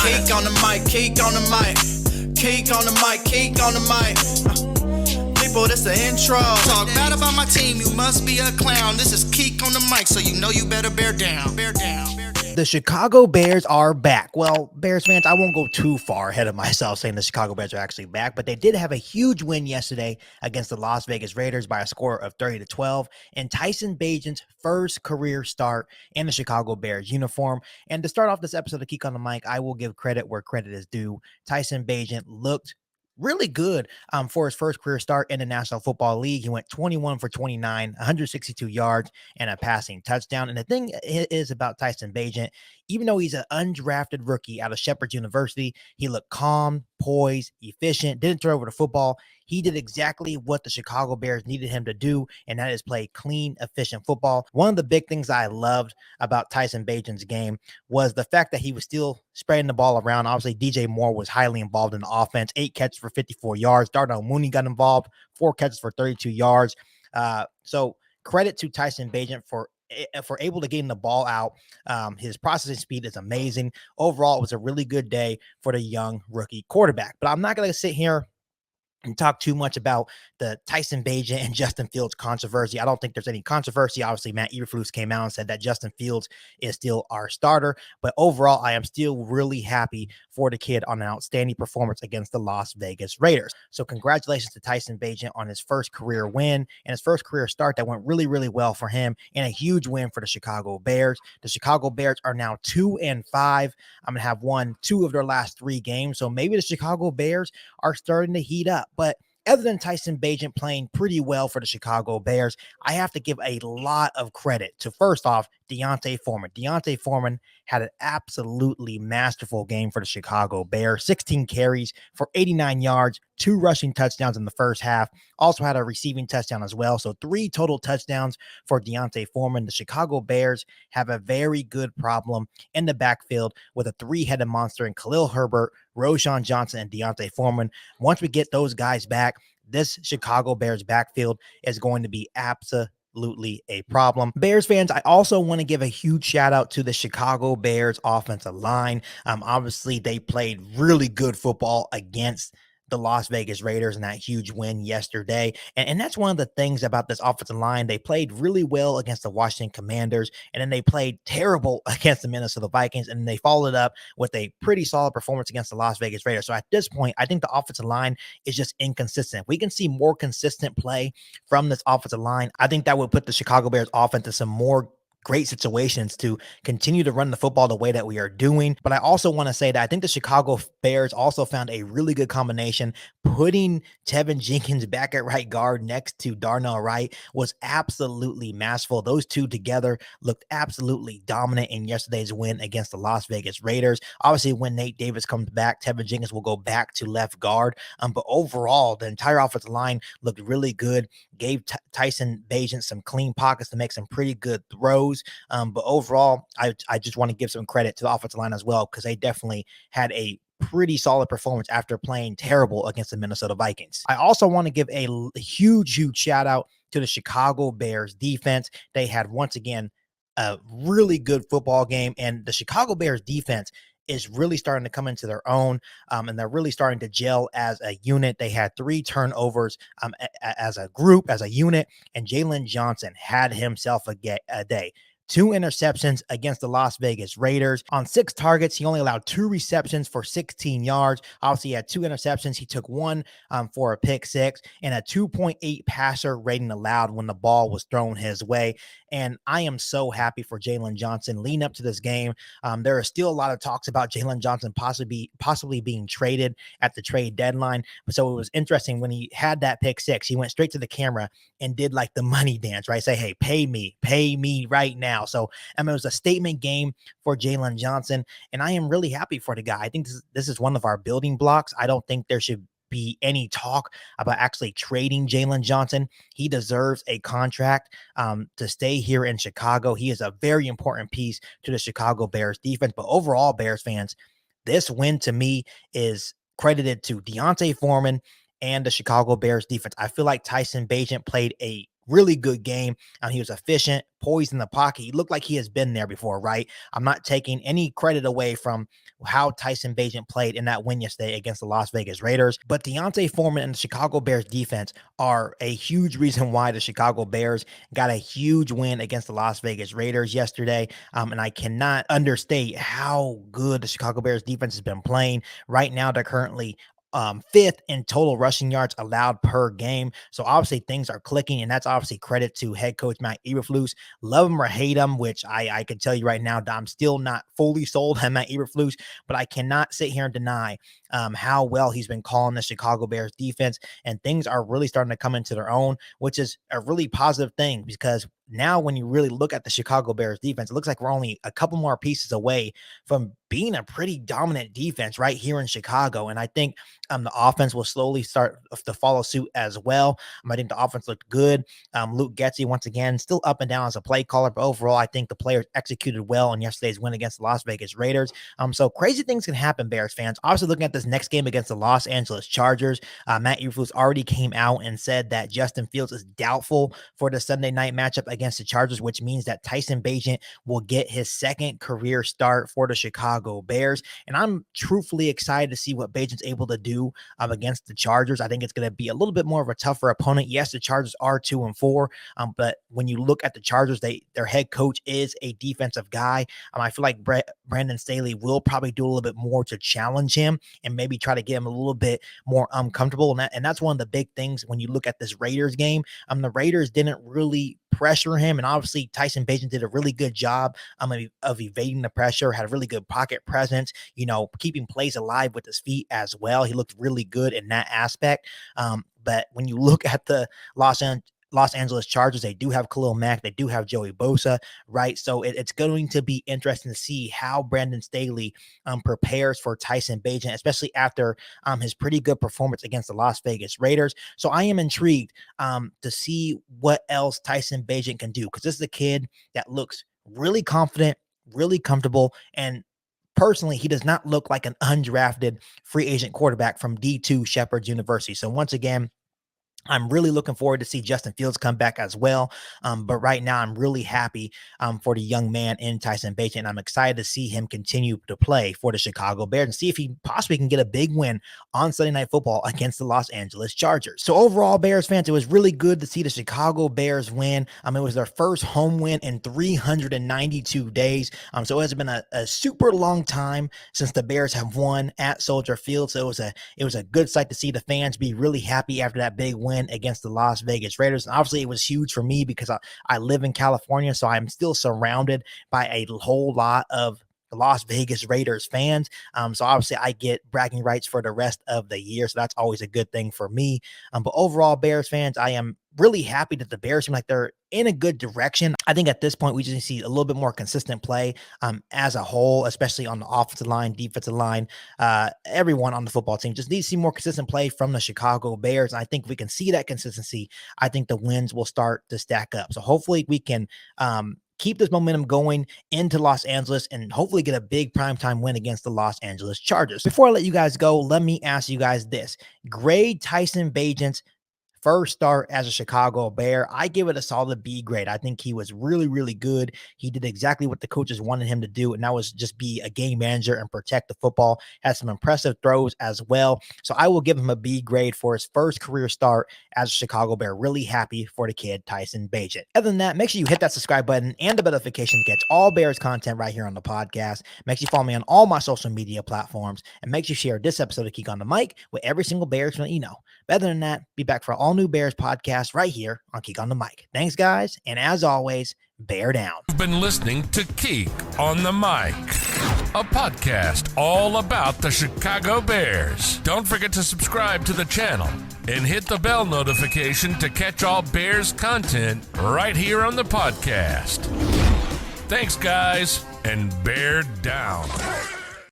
Keek on the mic, keek on the mic. Keek on the mic, keek on the mic. People, this the intro. Talk bad about my team, you must be a clown. This is Keek on the mic, so you know you better bear down. Bear down. The Chicago Bears are back. Well, Bears fans, I won't go too far ahead of myself saying the Chicago Bears are actually back, but they did have a huge win yesterday against the Las Vegas Raiders by a score of 30-12, and Tyson Bagent's first career start in the Chicago Bears uniform. And to start off this episode of Keek on the Mic, I will give credit where credit is due. Tyson Bagent looked really good for his first career start in the National Football League. He went 21 for 29, 162 yards, and a passing touchdown. And the thing is about Tyson Bagent, even though he's an undrafted rookie out of Shepherd University, he looked calm, poised, efficient, didn't throw over the football. He did exactly what the Chicago Bears needed him to do, and that is play clean, efficient football. One of the big things I loved about Tyson Bagent's game was the fact that he was still spreading the ball around. Obviously, DJ Moore was highly involved in the offense, 8 catches for 54 yards. Darnell Mooney got involved, 4 catches for 32 yards. So credit to Tyson Bagent for able to getting the ball out. His processing speed is amazing. Overall, it was a really good day for the young rookie quarterback. But I'm not going to sit here and talk too much about the Tyson Bagent and Justin Fields controversy. I don't think there's any controversy. Obviously, Matt Eberflus came out and said that Justin Fields is still our starter. But overall, I am still really happy for the kid on an outstanding performance against the Las Vegas Raiders. So congratulations to Tyson Bagent on his first career win and his first career start that went really, really well for him, and a huge win for the Chicago Bears. The Chicago Bears are now 2-5. I'm going to have won 2 of their last 3 games. So maybe the Chicago Bears are starting to heat up. But other than Tyson Bagent playing pretty well for the Chicago Bears, I have to give a lot of credit to, first off, D'Onta Foreman. D'Onta Foreman had an absolutely masterful game for the Chicago Bears. 16 carries for 89 yards, 2 rushing touchdowns in the first half. Also had a receiving touchdown as well. So 3 total touchdowns for D'Onta Foreman. The Chicago Bears have a very good problem in the backfield with a 3-headed monster in Khalil Herbert, Roschon Johnson, and D'Onta Foreman. Once we get those guys back, this Chicago Bears backfield is going to be absolutely a problem. Bears fans, I also want to give a huge shout out to the Chicago Bears offensive line. Obviously, they played really good football against the Las Vegas Raiders in that huge win yesterday. And that's one of the things about this offensive line. They played really well against the Washington Commanders, and then they played terrible against the Minnesota Vikings, and they followed up with a pretty solid performance against the Las Vegas Raiders. So at this point, I think the offensive line is just inconsistent. If we can see more consistent play from this offensive line, I think that would put the Chicago Bears offense in some more great situations to continue to run the football the way that we are doing. But I also want to say that I think the Chicago Bears also found a really good combination. Putting Tevin Jenkins back at right guard next to Darnell Wright was absolutely masterful. Those two together looked absolutely dominant in yesterday's win against the Las Vegas Raiders. Obviously, when Nate Davis comes back, Tevin Jenkins will go back to left guard. But overall, the entire offensive line looked really good. Gave Tyson Bagent some clean pockets to make some pretty good throws. But overall, I just want to give some credit to the offensive line as well, because they definitely had a pretty solid performance after playing terrible against the Minnesota Vikings. I also want to give a huge shout out to the Chicago Bears defense. They had, once again, a really good football game, and the Chicago Bears defense is really starting to come into their own, and they're really starting to gel as a unit. They had 3 turnovers as a group, as a unit, and Jaylon Johnson had himself a day. 2 interceptions against the Las Vegas Raiders. On 6 targets, he only allowed 2 receptions for 16 yards. Obviously, he had 2 interceptions. He took 1 for a pick 6 and a 2.8 passer rating allowed when the ball was thrown his way. And I am so happy for Jaylon Johnson leading up to this game. There are still a lot of talks about Jaylon Johnson possibly being traded at the trade deadline. So it was interesting when he had that pick 6, he went straight to the camera and did like the money dance, right? Say, hey, pay me right now. So it was a statement game for Jaylon Johnson, and I am really happy for the guy. I think this is one of our building blocks. I don't think there should be any talk about actually trading Jaylon Johnson. He deserves a contract to stay here in Chicago. He is a very important piece to the Chicago Bears defense. But overall, Bears fans, this win to me is credited to D'Onta Foreman and the Chicago Bears defense. I feel like Tyson Bagent played a really good game. He was efficient, poised in the pocket. He looked like he has been there before, right? I'm not taking any credit away from how Tyson Bagent played in that win yesterday against the Las Vegas Raiders. But Deontay Foreman and the Chicago Bears defense are a huge reason why the Chicago Bears got a huge win against the Las Vegas Raiders yesterday. And I cannot understate how good the Chicago Bears defense has been playing. Right now, they're currently fifth in total rushing yards allowed per game. So obviously things are clicking, and that's obviously credit to head coach Matt Eberflus. Love him or hate him, which I can tell you right now, I'm still not fully sold on Matt Eberflus, but I cannot sit here and deny how well he's been calling the Chicago Bears defense, and things are really starting to come into their own, which is a really positive thing, because now when you really look at the Chicago Bears defense, it looks like we're only a couple more pieces away from being a pretty dominant defense right here in Chicago. And I think the offense will slowly start to follow suit as well. I think the offense looked good. Luke Getsy, once again, still up and down as a play caller, but overall, I think the players executed well in yesterday's win against the Las Vegas Raiders. So crazy things can happen, Bears fans. Obviously, looking at this next game against the Los Angeles Chargers, Matt Eberflus already came out and said that Justin Fields is doubtful for the Sunday night matchup against the Chargers, which means that Tyson Bagent will get his second career start for the Chicago Bears. And I'm truthfully excited to see what Bagent's able to do against the Chargers. I think it's going to be a little bit more of a tougher opponent. Yes, the Chargers are 2-4, but when you look at the Chargers, their head coach is a defensive guy. I feel like Brandon Staley will probably do a little bit more to challenge him and maybe try to get him a little bit more uncomfortable. And that's one of the big things when you look at this Raiders game. The Raiders didn't really pressure him, and obviously Tyson Bagent did a really good job of evading the pressure, had a really good pocket presence, keeping plays alive with his feet as well. He looked really good in that aspect. But when you look at the Los Angeles Chargers, they do have Khalil Mack, they do have Joey Bosa, right? So it's going to be interesting to see how Brandon Staley prepares for Tyson Bagent, especially after his pretty good performance against the Las Vegas Raiders. So I am intrigued to see what else Tyson Bagent can do, because this is a kid that looks really confident, really comfortable, and personally, he does not look like an undrafted free agent quarterback from D2 Shepherd University. So once again, I'm really looking forward to see Justin Fields come back as well. But right now, I'm really happy for the young man in Tyson Bagent. And I'm excited to see him continue to play for the Chicago Bears and see if he possibly can get a big win on Sunday Night Football against the Los Angeles Chargers. So overall, Bears fans, it was really good to see the Chicago Bears win. It was their first home win in 392 days. So it has been a super long time since the Bears have won at Soldier Field. So it was a good sight to see the fans be really happy after that big win against the Las Vegas Raiders. And obviously it was huge for me because I live in California, so I'm still surrounded by a whole lot of the Las Vegas Raiders fans. So obviously I get bragging rights for the rest of the year. So that's always a good thing for me. But overall, Bears fans, I am really happy that the Bears seem like they're in a good direction. I think at this point, we just need to see a little bit more consistent play as a whole, especially on the offensive line, defensive line, everyone on the football team just needs to see more consistent play from the Chicago Bears. And I think if we can see that consistency, I think the wins will start to stack up. So hopefully we can keep this momentum going into Los Angeles and hopefully get a big primetime win against the Los Angeles Chargers. Before I let you guys go, let me ask you guys this. Grade Tyson Bagent's first start as a Chicago Bear. I give it a solid B grade. I think he was really, really good. He did exactly what the coaches wanted him to do, and that was just be a game manager and protect the football. Had some impressive throws as well. So I will give him a B grade for his first career start as a Chicago Bear. Really happy for the kid, Tyson Bagent. Other than that, make sure you hit that subscribe button and the notification to catch all Bears content right here on the podcast. Make sure you follow me on all my social media platforms, and make sure you share this episode of Geek on the Mic with every single Bears fan you know. But other than that, be back for all new Bears podcast right here on Geek on the Mic. Thanks, guys, and as always, bear down. You've been listening to Geek on the Mic, a podcast all about the Chicago Bears. Don't forget to subscribe to the channel and hit the bell notification to catch all Bears content right here on the podcast. Thanks, guys, and bear down.